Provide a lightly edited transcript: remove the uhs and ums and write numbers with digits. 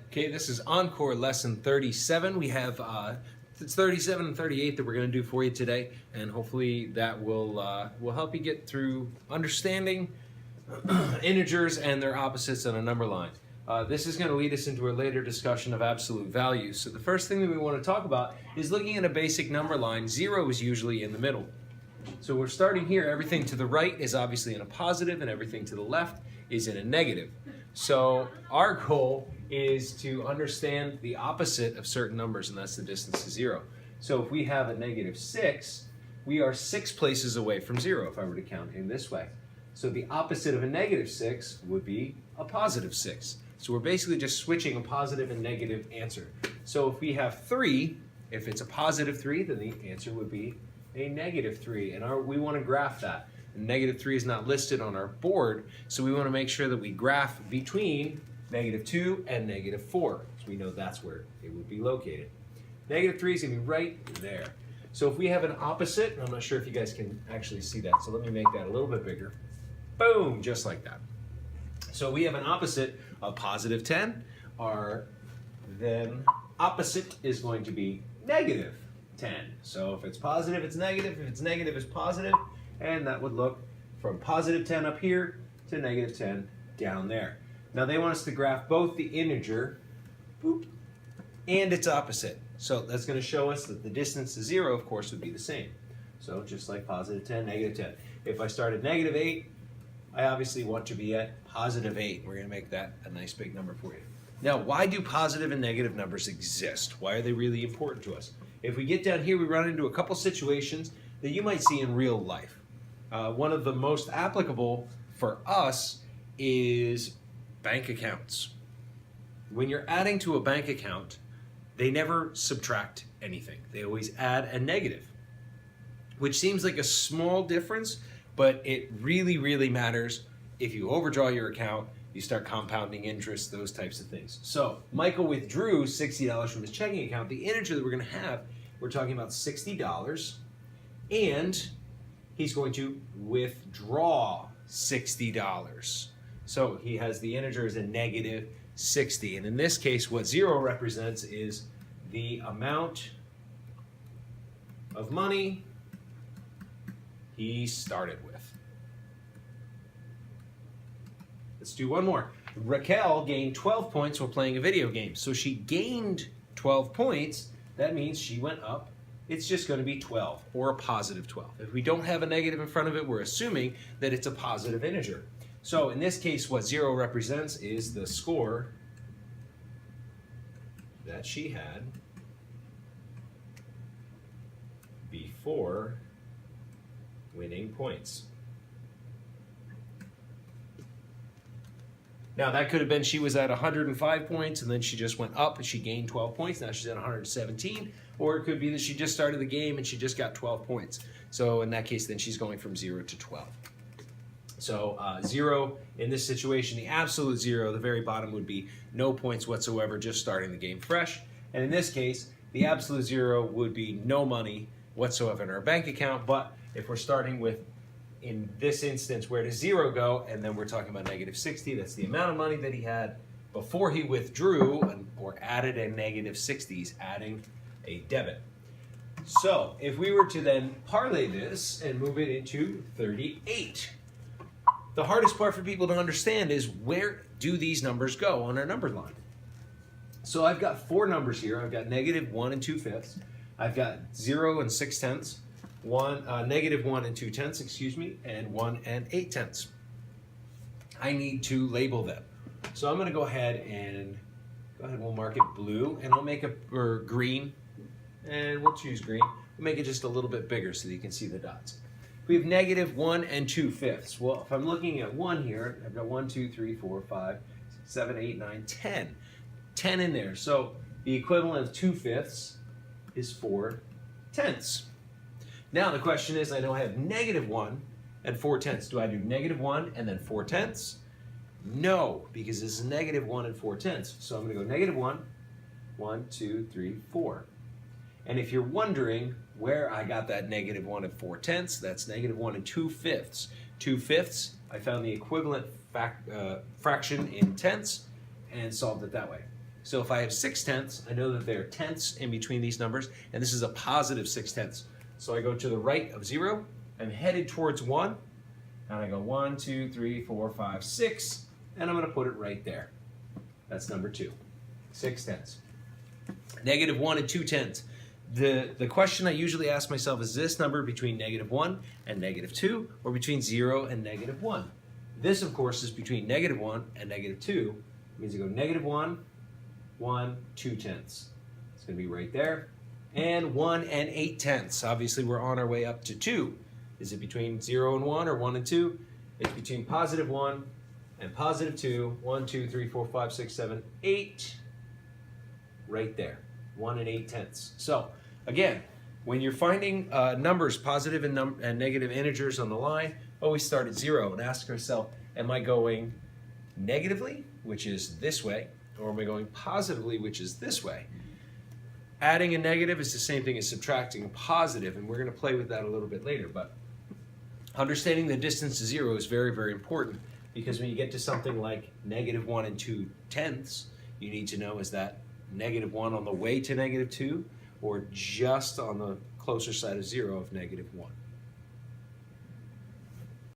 Okay, this is Encore Lesson 37. We have it's 37 and 38 that we're going to do for you today, and hopefully that will help you get through understanding integers and their opposites on a number line. This is going to lead us into a later discussion of absolute values. So the first thing that we want to talk about is looking at a basic number line. 0 is usually in the middle. So we're starting here. Everything to the right is obviously in a positive, and everything to the left is in a negative. So our goal is to understand the opposite of certain numbers, and that's the distance to 0. So if we have a -6, we are 6 places away from 0 if I were to count in this way. So the opposite of a -6 would be a +6. So we're basically just switching a positive and negative answer. So if we have 3, if it's a +3, then the answer would be a -3. And we want to graph that. And -3 is not listed on our board, so we want to make sure that we graph between -2 and -4. So we know that's where it would be located. -3 is going to be right there. So if we have an opposite, and I'm not sure if you guys can actually see that, so let me make that a little bit bigger. Boom, just like that. So we have an opposite of +10. Our then opposite is going to be -10. So if it's positive, it's negative. If it's negative, it's positive. And that would look from +10 up here to -10 down there. Now they want us to graph both the integer and its opposite. So that's going to show us that the distance to 0, of course, would be the same. So just like +10, -10. If I start at -8, I obviously want to be at +8. We're going to make that a nice big number for you. Now, why do positive and negative numbers exist? Why are they really important to us? If we get down here, we run into a couple situations that you might see in real life. One of the most applicable for us is bank accounts. When you're adding to a bank account, they never subtract anything. They always add a negative, which seems like a small difference, but it really, really matters. If you overdraw your account, you start compounding interest, those types of things. So Michael withdrew $60 from his checking account. The integer that we're going to have, we're talking about $60, and he's going to withdraw $60. So he has the integer as a -60. And in this case, what 0 represents is the amount of money he started with. Let's do one more. Raquel gained 12 points while playing a video game. So she gained 12 points. That means she went up. It's just going to be 12 or a +12. If we don't have a negative in front of it, we're assuming that it's a positive integer. So in this case, what 0 represents is the score that she had before winning points. Now that could have been she was at 105 points and then she just went up and she gained 12 points. Now she's at 117. Or it could be that she just started the game and she just got 12 points. So in that case, then she's going from 0 to 12. So 0 in this situation, the absolute 0, the very bottom would be no points whatsoever, just starting the game fresh. And in this case, the absolute 0 would be no money whatsoever in our bank account. But if we're starting with, in this instance, where does 0 go? And then we're talking about -60. That's the amount of money that he had before he withdrew or added a -60. He's adding a debit. So if we were to then parlay this and move it into 38, the hardest part for people to understand is where do these numbers go on our number line? So I've got 4 numbers here. I've got -1 and 2/5. I've got 0 and 6/10, -1 and 2/10, excuse me, and 1 and 8/10. I need to label them. So I'm going to go ahead and we'll mark it blue, and I'll make it green. And we'll choose green. We'll make it just a little bit bigger so that you can see the dots. We have -1 and 2/5. Well, if I'm looking at 1 here, I've got 1, 2, 3, 4, 5, 6, 7, 8, 9, 10. 10 in there. So the equivalent of 2/5 is 4/10. Now the question is, I know I have -1 and 4/10. Do I do -1 and then 4/10? No, because this is -1 and 4/10. So I'm going to go -1, 1, 2, 3, 4. And if you're wondering where I got that -1 and 4/10, that's -1 and 2/5. 2/5, I found the equivalent fraction in tenths and solved it that way. So if I have 6/10, I know that there are tenths in between these numbers, and this is a positive 6/10. So I go to the right of 0, I'm headed towards 1, and I go 1, 2, 3, 4, 5, 6, and I'm going to put it right there. That's number 2, 6/10. -1 and 2/10. The question I usually ask myself is this number between -1 and -2, or between 0 and -1? This, of course, is between -1 and -2. It means you go -1, 1, 2/10. It's going to be right there. And 1 and 8/10. Obviously, we're on our way up to 2. Is it between 0 and 1 or 1 and 2? It's between +1 and +2. 1, 2, 3, 4, 5, 6, 7, 8. Right there. 1 and 8/10. So, again, when you're finding numbers, positive and negative integers on the line, always start at 0 and ask yourself, am I going negatively, which is this way, or am I going positively, which is this way? Adding a negative is the same thing as subtracting a positive, and we're going to play with that a little bit later. But understanding the distance to 0 is very, very important, because when you get to something like -1 and 2/10, you need to know, is that -1 on the way to -2, or just on the closer side of 0 of -1?